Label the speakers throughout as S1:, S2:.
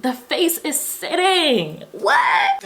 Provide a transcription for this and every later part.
S1: The face is sitting. What?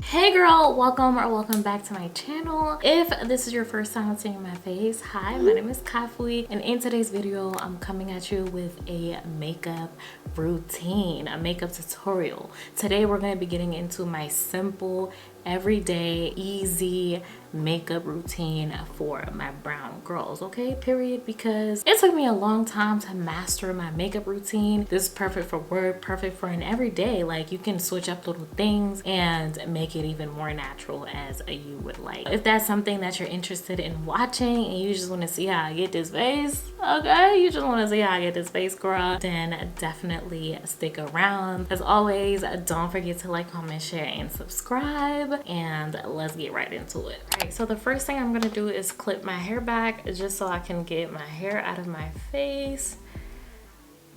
S1: Hey girl, welcome back to my channel. If this is your first time seeing my face, hi, my name is Kafui, and in today's video I'm coming at you with a makeup routine, a makeup tutorial. Today we're going to be getting into my simple, everyday, easy makeup routine for my brown girls, okay, period, because it took me a long time to master my makeup routine. This is perfect for work, perfect for an everyday. Like, you can switch up little things and make it even more natural as you would like. If that's something that you're interested in watching and you just want to see how I get this face, okay, you just want to see how I get this face, girl, then definitely stick around. As always, don't forget to like, comment, share, and subscribe, and let's get right into it. All right, so the first thing I'm gonna do is clip my hair back just so I can get my hair out of my face.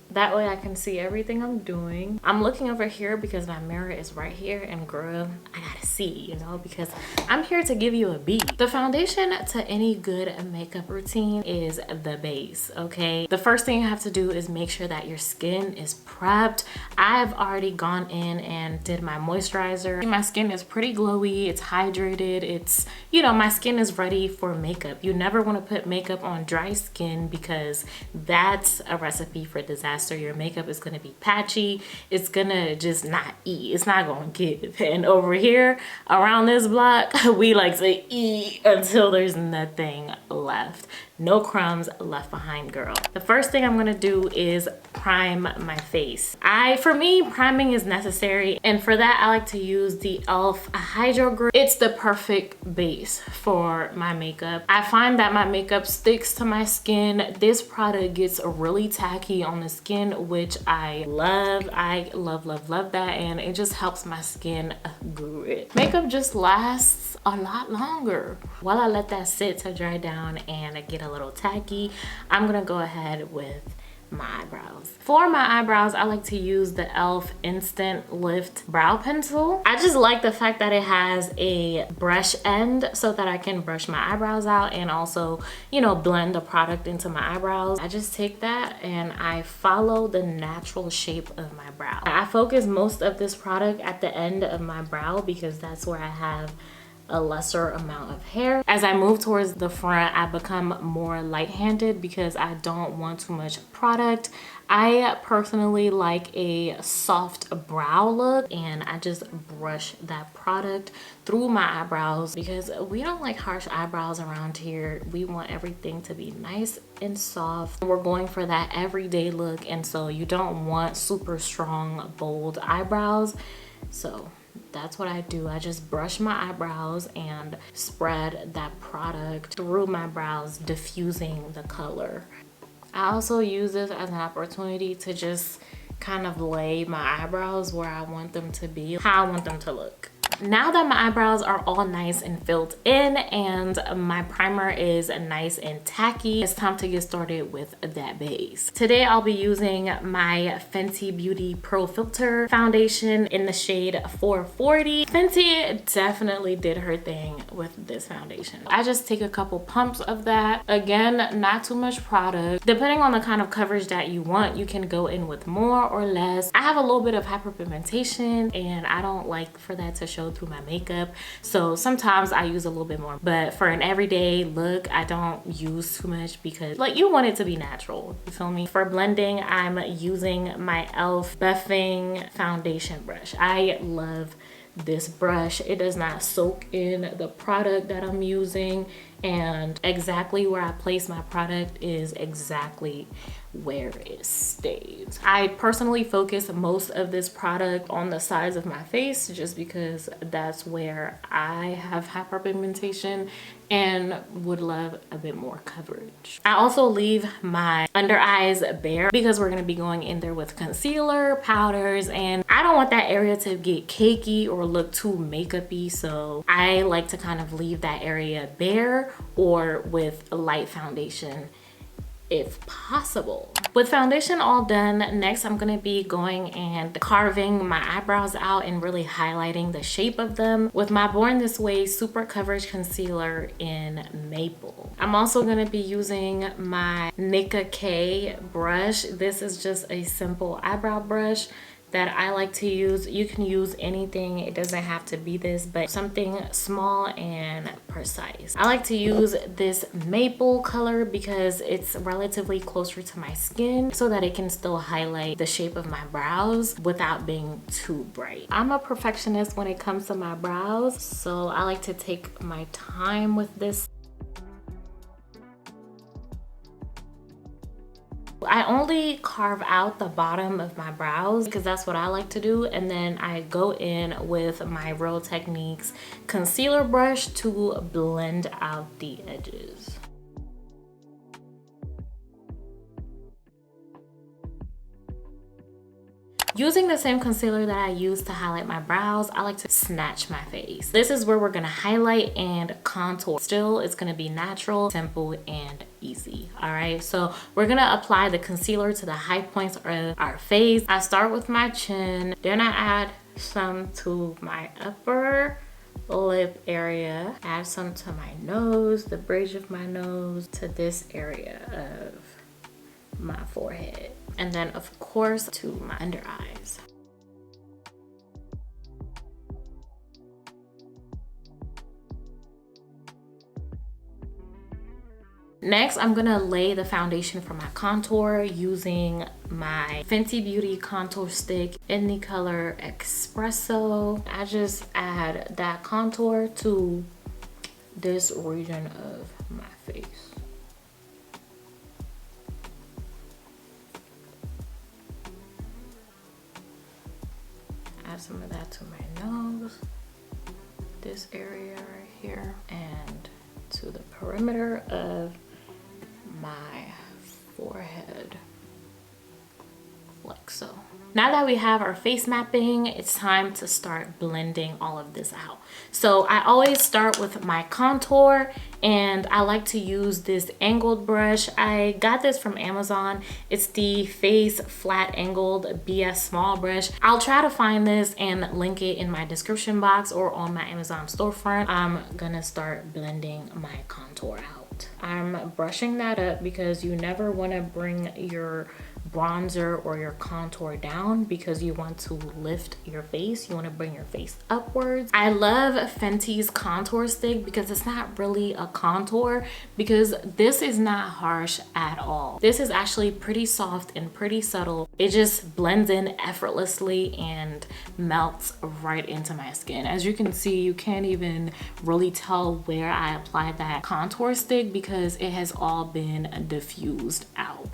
S1: That way I can see everything I'm doing. I'm looking over here because my mirror is right here, and girl, I gotta see, you know, because I'm here to give you a beat. The foundation to any good makeup routine is the base, okay? The first thing you have to do is make sure that your skin is prepped. I've already gone in and did my moisturizer. My skin is pretty glowy, it's hydrated, it's, you know, my skin is ready for makeup. You never want to put makeup on dry skin because that's a recipe for disaster. Your makeup is going to be patchy, it's gonna just not eat, it's not gonna give. And over here around this block, we like to eat until there's nothing left, no crumbs left behind, girl. The first thing I'm gonna do is prime my face. For me, priming is necessary, and for that I like to use the e.l.f. Hydro Grip. It's the perfect base for my makeup. I find that my makeup sticks to my skin. This product gets really tacky on the skin, which I love. I love that, and it just helps my skin grip. Makeup just lasts a lot longer. While I let that sit to dry down and get a little tacky, I'm gonna go ahead with my eyebrows. For my eyebrows, I like to use the e.l.f. Instant Lift Brow Pencil. I just like the fact that it has a brush end so that I can brush my eyebrows out and also, you know, blend the product into my eyebrows. I just take that and I follow the natural shape of my brow. I focus most of this product at the end of my brow because that's where I have a lesser amount of hair. As I move towards the front, I become more light-handed because I don't want too much product. I personally like a soft brow look, and I just brush that product through my eyebrows because we don't like harsh eyebrows around here. We want everything to be nice and soft. We're going for that everyday look, and so you don't want super strong, bold eyebrows. So that's what I do. I just brush my eyebrows and spread that product through my brows, diffusing the color. I also use this as an opportunity to just kind of lay my eyebrows where I want them to be, how I want them to look. Now that my eyebrows are all nice and filled in and my primer is nice and tacky, it's time to get started with that base. Today I'll be using my Fenty Beauty Pro Filter foundation in the shade 440. Fenty definitely did her thing with this foundation. I just take a couple pumps of that. Again, not too much product. Depending on the kind of coverage that you want, you can go in with more or less. I have a little bit of hyperpigmentation and I don't like for that to show through my makeup, so sometimes I use a little bit more, but for an everyday look I don't use too much because, like, you want it to be natural, you feel me? For blending, I'm using my e.l.f. buffing foundation brush. I love this brush. It does not soak in the product that I'm using, and exactly where I place my product is exactly where it stays. I personally focus most of this product on the sides of my face just because that's where I have hyperpigmentation and would love a bit more coverage. I also leave my under eyes bare because we're going to be going in there with concealer, powders, and I don't want that area to get cakey or look too makeup-y, so I like to kind of leave that area bare or with a light foundation if possible. With foundation all done, next I'm gonna be going and carving my eyebrows out and really highlighting the shape of them with my Born This Way Super Coverage Concealer in Maple. I'm also gonna be using my Nicka K brush. This is just a simple eyebrow brush that I like to use. You can use anything, it doesn't have to be this, but something small and precise. I like to use this maple color because it's relatively closer to my skin so that it can still highlight the shape of my brows without being too bright. I'm a perfectionist when it comes to my brows, so I like to take my time with this. I only carve out the bottom of my brows because that's what I like to do, and then I go in with my Real Techniques concealer brush to blend out the edges. Using the same concealer that I use to highlight my brows, I like to snatch my face. This is where we're gonna highlight and contour. Still, it's gonna be natural, simple, and easy. All right, so we're gonna apply the concealer to the high points of our face. I start with my chin, then I add some to my upper lip area, add some to my nose, the bridge of my nose, to this area of my forehead, and then of course to my under eyes. Next, I'm gonna lay the foundation for my contour using my Fenty Beauty contour stick in the color Espresso. I just add that contour to this region of my face. Add some of that to my nose, this area right here, and to the perimeter of my forehead, like so. Now that we have our face mapping, it's time to start blending all of this out. So I always start with my contour, and I like to use this angled brush. I got this from Amazon. It's the Face Flat Angled BS Small Brush. I'll try to find this and link it in my description box or on my Amazon storefront. I'm gonna start blending my contour out. I'm brushing that up because you never wanna bring your bronzer or your contour down because you want to lift your face. You want to bring your face upwards. I love Fenty's contour stick because it's not really a contour, because this is not harsh at all. This is actually pretty soft and pretty subtle. It just blends in effortlessly and melts right into my skin. As you can see, you can't even really tell where I applied that contour stick because it has all been diffused out.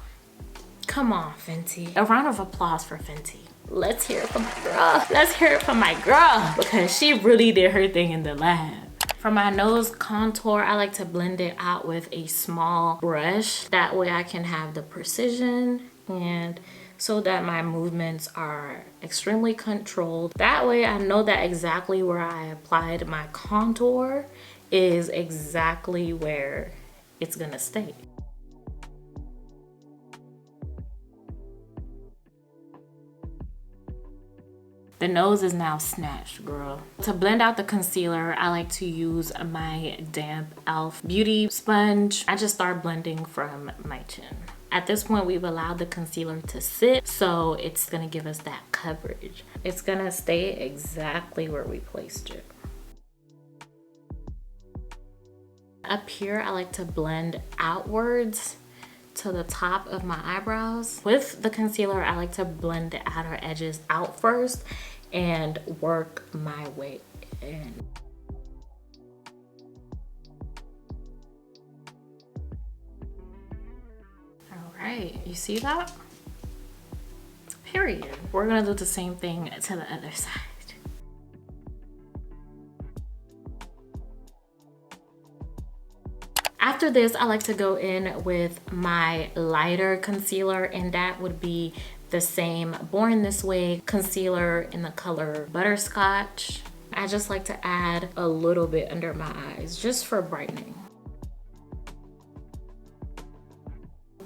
S1: Come on, Fenty. A round of applause for Fenty. Let's hear it from my girl. Let's hear it from my girl, because she really did her thing in the lab. For my nose contour, I like to blend it out with a small brush. That way I can have the precision and so that my movements are extremely controlled. That way I know that exactly where I applied my contour is exactly where it's gonna stay. The nose is now snatched, girl. To blend out the concealer, I like to use my damp e.l.f. beauty sponge. I just start blending from my chin. At this point, we've allowed the concealer to sit, so it's gonna give us that coverage. It's gonna stay exactly where we placed it. Up here, I like to blend outwards to the top of my eyebrows. With the concealer, I like to blend the outer edges out first and work my way in. All right, you see that? Period. We're gonna do the same thing to the other side. After this, I like to go in with my lighter concealer, and that would be the same Born This Way concealer in the color Butterscotch. I just like to add a little bit under my eyes just for brightening.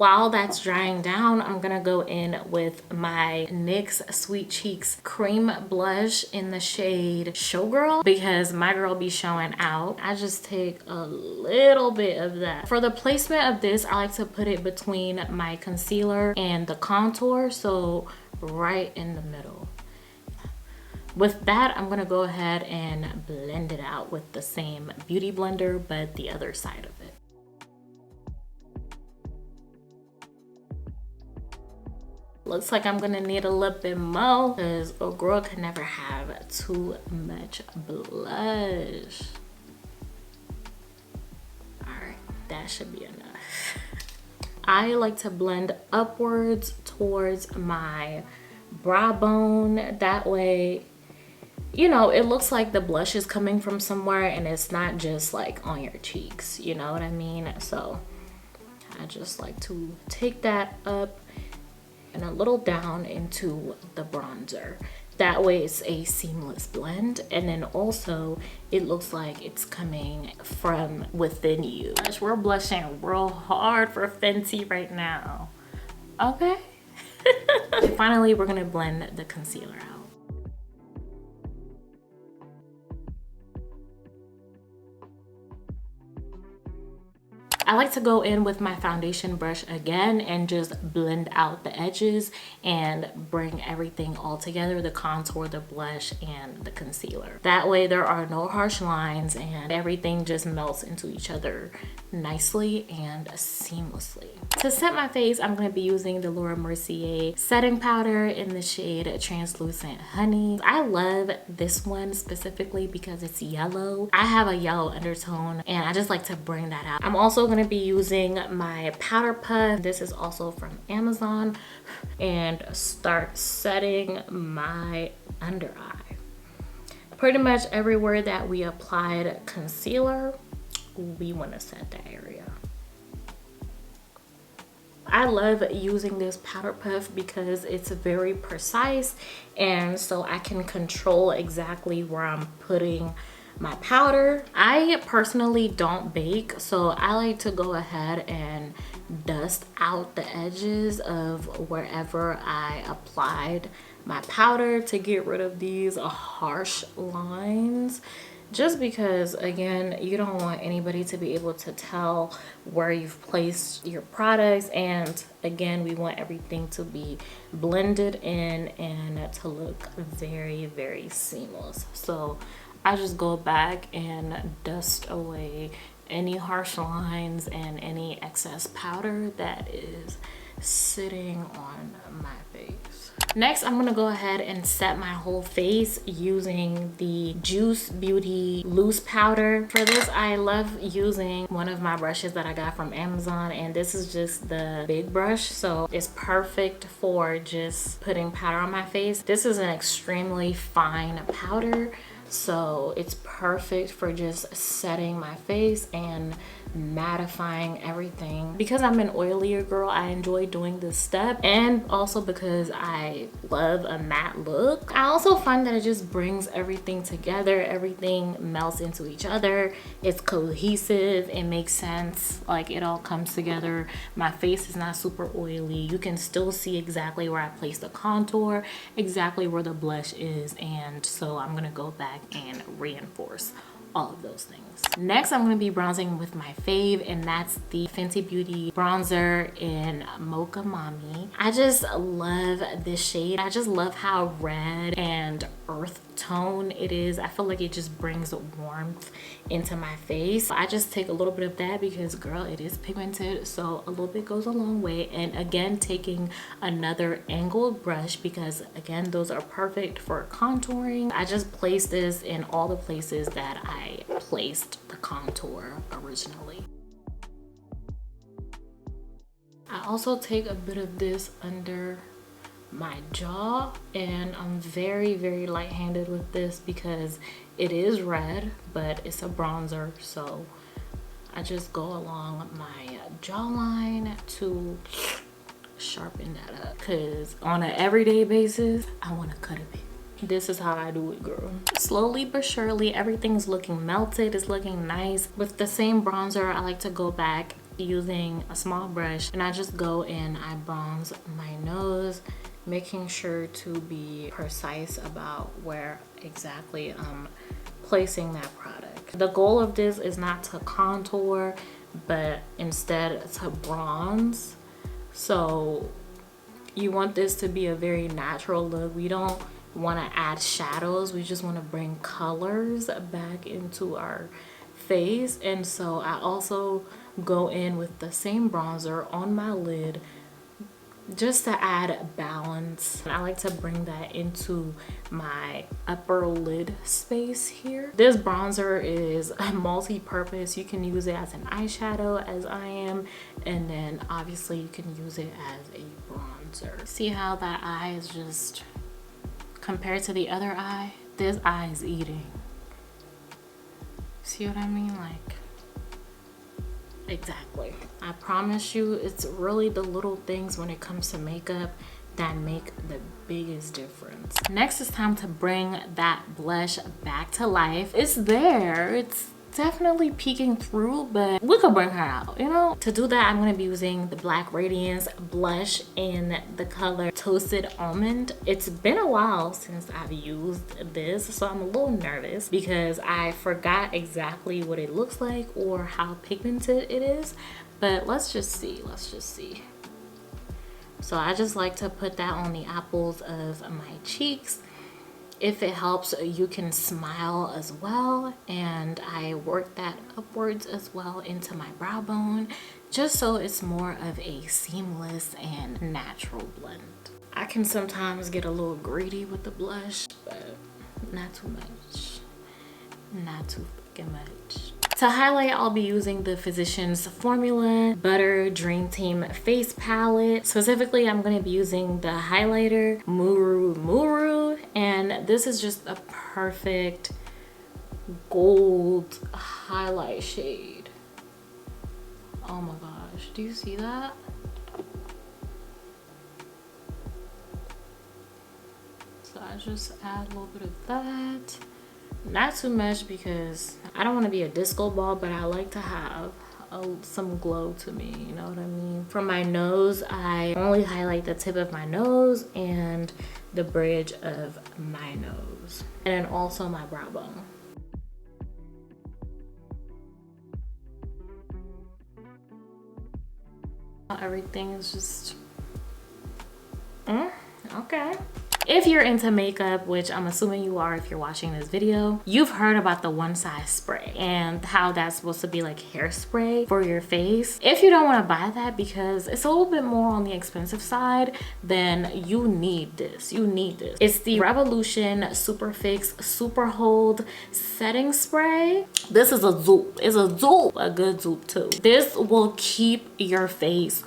S1: while that's drying down, I'm gonna go in with my NYX Sweet Cheeks cream blush in the shade Showgirl, because my girl be showing out. I just take a little bit of that. For the placement of this, I like to put it between my concealer and the contour, so right in the middle. With that, I'm gonna go ahead and blend it out with the same beauty blender, but the other side of it. Looks like I'm gonna need a little bit more, because a girl can never have too much blush. All right, that should be enough. I like to blend upwards towards my brow bone. That way, you know, it looks like the blush is coming from somewhere and it's not just like on your cheeks, you know what I mean? So I just like to take that up and a little down into the bronzer. That way it's a seamless blend, and then also it looks like it's coming from within you. Gosh, we're blushing real hard for Fenty right now, okay? And finally, we're gonna blend the concealer out. I like to go in with my foundation brush again and just blend out the edges and bring everything all together, the contour, the blush, and the concealer. That way there are no harsh lines and everything just melts into each other nicely and seamlessly. To set my face, I'm going to be using the Laura Mercier setting powder in the shade Translucent Honey. I love this one specifically because it's yellow. I have a yellow undertone and I just like to bring that out. I'm also going to be using my powder puff. This is also from Amazon, and start setting my under eye. Pretty much everywhere that we applied concealer, we want to set that area. I love using this powder puff because it's very precise, and so I can control exactly where I'm putting my powder. I personally don't bake, so I like to go ahead and dust out the edges of wherever I applied my powder to get rid of these harsh lines. Just because, again, you don't want anybody to be able to tell where you've placed your products, and again, we want everything to be blended in and to look very, very seamless. So I just go back and dust away any harsh lines and any excess powder that is sitting on my face. Next, I'm gonna go ahead and set my whole face using the Juice Beauty loose powder. For this, I love using one of my brushes that I got from Amazon, and this is just the big brush, so it's perfect for just putting powder on my face. This is an extremely fine powder, so it's perfect for just setting my face and mattifying everything. Because I'm an oilier girl, I enjoy doing this step, and also because I love a matte look. I also find that it just brings everything together. Everything melts into each other. It's cohesive. It makes sense. Like, it all comes together. My face is not super oily. You can still see exactly where I placed the contour, exactly where the blush is, and so I'm gonna go back and reinforce all of those things. Next, I'm going to be bronzing with my fave, and that's the Fenty Beauty bronzer in Mocha Mommy. I just love this shade. I just love how red and earth tone it is. I feel like it just brings warmth into my face. I just take a little bit of that because, girl, it is pigmented, so a little bit goes a long way. And again, taking another angled brush because, again, those are perfect for contouring. I just place this in all the places that I placed the contour originally. I also take a bit of this under my jaw, and I'm very, very light-handed with this because it is red, but it's a bronzer, so I just go along my jawline to sharpen that up, because on an everyday basis, I want to cut a bit. This is how I do it, girl. Slowly but surely, everything's looking melted. It's looking nice. With the same bronzer, I like to go back using a small brush, and I just go and I bronze my nose, making sure to be precise about where exactly I'm placing that product. The goal of this is not to contour, but instead to bronze. So you want this to be a very natural look. We don't want to add shadows, we just want to bring colors back into our face. And so I also go in with the same bronzer on my lid just to add balance. I like to bring that into my upper lid space here. This bronzer is multi-purpose. You can use it as an eyeshadow as I am, and then obviously you can use it as a bronzer. See how that eye is just compared to the other eye? This eye is eating. See what I mean? Like, exactly. I promise you, it's really the little things when it comes to makeup that make the biggest difference. Next, it's time to bring that blush back to life. It's there, it's definitely peeking through, but we could bring her out, you know? To do that, I'm gonna be using the Black Radiance blush in the color Toasted Almond. It's been a while since I've used this, so I'm a little nervous because I forgot exactly what it looks like or how pigmented it is, but let's just see. So I just like to put that on the apples of my cheeks. If it helps, you can smile as well, and I work that upwards as well into my brow bone, just so it's more of a seamless and natural blend. I can sometimes get a little greedy with the blush, but not too much. Not too fucking much. To highlight, I'll be using the Physicians Formula Butter Dream Team Face Palette. Specifically, I'm going to be using the highlighter Muru, and this is just a perfect gold highlight shade. Oh my gosh, do you see that? So I just add a little bit of that. Not too much because I don't want to be a disco ball, but I like to have some glow to me, you know what I mean? For my nose, I only highlight the tip of my nose and the bridge of my nose, and then also my brow bone. Everything is just okay. If you're into makeup, which I'm assuming you are if you're watching this video, you've heard about the one size spray and how that's supposed to be like hairspray for your face. If you don't want to buy that because it's a little bit more on the expensive side, then you need this. It's the Revolution Super Fix Super Hold Setting Spray. This is a dupe. It's a dupe. A good dupe too. This will keep your face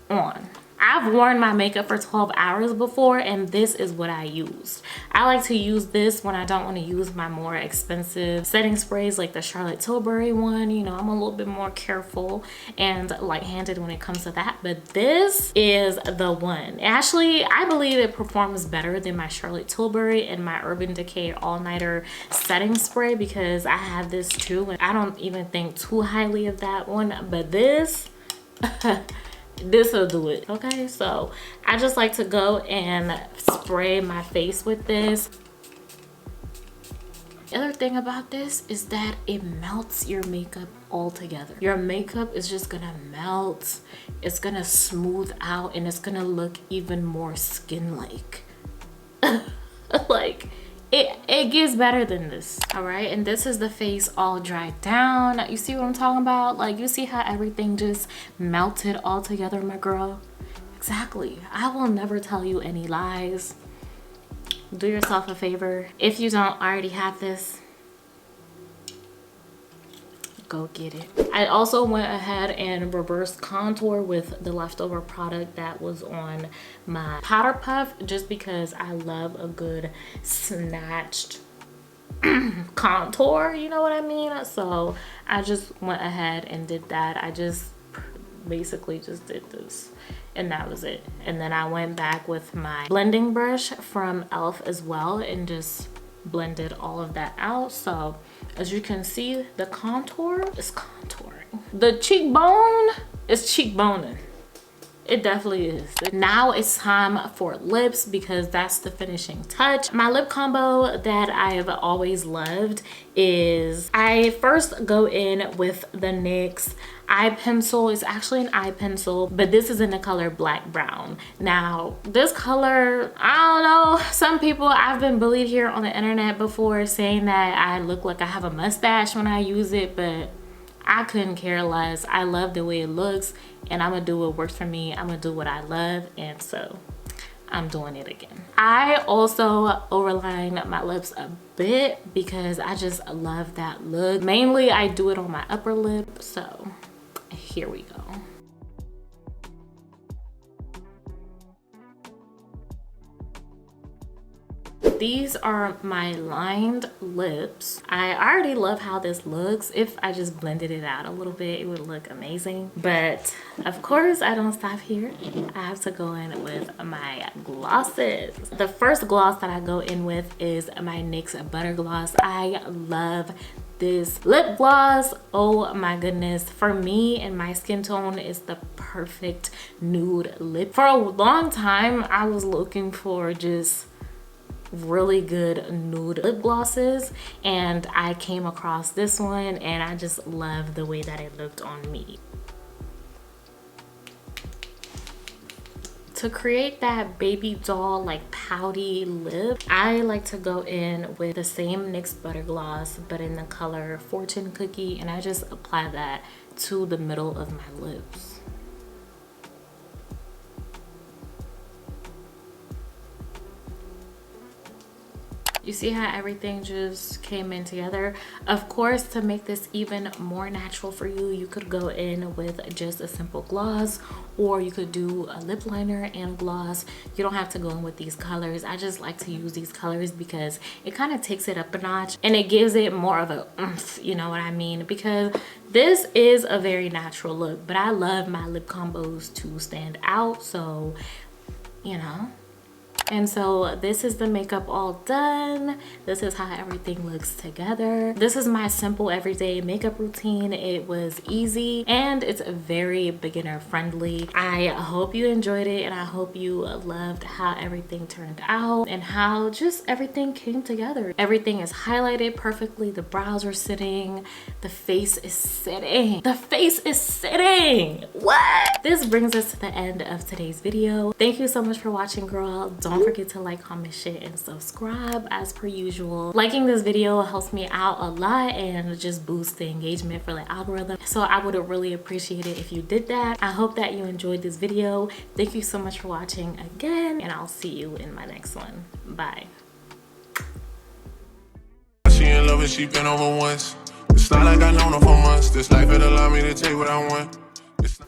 S1: on. I've worn my makeup for 12 hours before, and this is what I used. I like to use this when I don't want to use my more expensive setting sprays like the Charlotte Tilbury one. You know, I'm a little bit more careful and light-handed when it comes to that, but this is the one. Actually, I believe it performs better than my Charlotte Tilbury and my Urban Decay All-Nighter setting spray because I have this too, and I don't even think too highly of that one, but this this will do it. Okay, so I just like to go and spray my face with this. The other thing about this is that it melts your makeup all together. Your makeup is just gonna melt, it's gonna smooth out, and it's gonna look even more skin-like. Like, it gets better than this. All right, and this is the face all dried down. You see what I'm talking about? Like, you see how everything just melted all together, my girl? Exactly. I will never tell you any lies. Do yourself a favor. If you don't already have this, go get it. I also went ahead and reverse contour with the leftover product that was on my powder puff, just because I love a good snatched contour, you know what I mean? So I just went ahead and did that. I just basically just did this, and that was it. And then I went back with my blending brush from e.l.f. as well and just blended all of that out. So as you can see, the contour is contouring. The cheekbone It's cheekboning. It definitely is. Now it's time for lips because that's the finishing touch. My lip combo that I have always loved is I first go in with the NYX eye pencil. It's actually an eye pencil, but this is in the color black brown. Now this color, I don't know, some people, I've been bullied here on the internet before saying that I look like I have a mustache when I use it, but I couldn't care less. I love the way it looks and I'm gonna do what works for me. I'm gonna do what I love, and so I'm doing it again. I also overline my lips a bit because I just love that look. Mainly I do it on my upper lip, so here we go. These are my lined lips. I already love how this looks. If I just blended it out a little bit, it would look amazing. But of course, I don't stop here. I have to go in with my glosses. The first gloss that I go in with is my NYX Butter Gloss. I love this lip gloss. Oh my goodness. For me and my skin tone, is the perfect nude lip. For a long time, I was looking for just really good nude lip glosses and I came across this one and I just love the way that it looked on me. To create that baby doll like pouty lip, I like to go in with the same NYX Butter Gloss but in the color Fortune Cookie, and I just apply that to the middle of my lips. You see how everything just came in together? Of course, to make this even more natural for you, you could go in with just a simple gloss, or you could do a lip liner and gloss. You don't have to go in with these colors. I just like to use these colors because it kind of takes it up a notch and it gives it more of a oomph, you know what I mean? Because this is a very natural look, but I love my lip combos to stand out, so you know. And so this is the makeup all done. This is how everything looks together. This is my simple everyday makeup routine. It was easy and it's very beginner friendly. I hope you enjoyed it and I hope you loved how everything turned out and how just everything came together. Everything is highlighted perfectly. The brows are sitting. The face is sitting. The face is sitting. What? This brings us to the end of today's video. Thank you so much for watching, girl. Don't forget to like, comment, share, and subscribe as per usual. Liking this video helps me out a lot and just boosts the engagement for the algorithm. So I would really appreciate it if you did that. I hope that you enjoyed this video. Thank you so much for watching again, and I'll see you in my next one. Bye.
S2: She in love and she been over once. It's not like I known her for months. This life it allowed me to take what I want.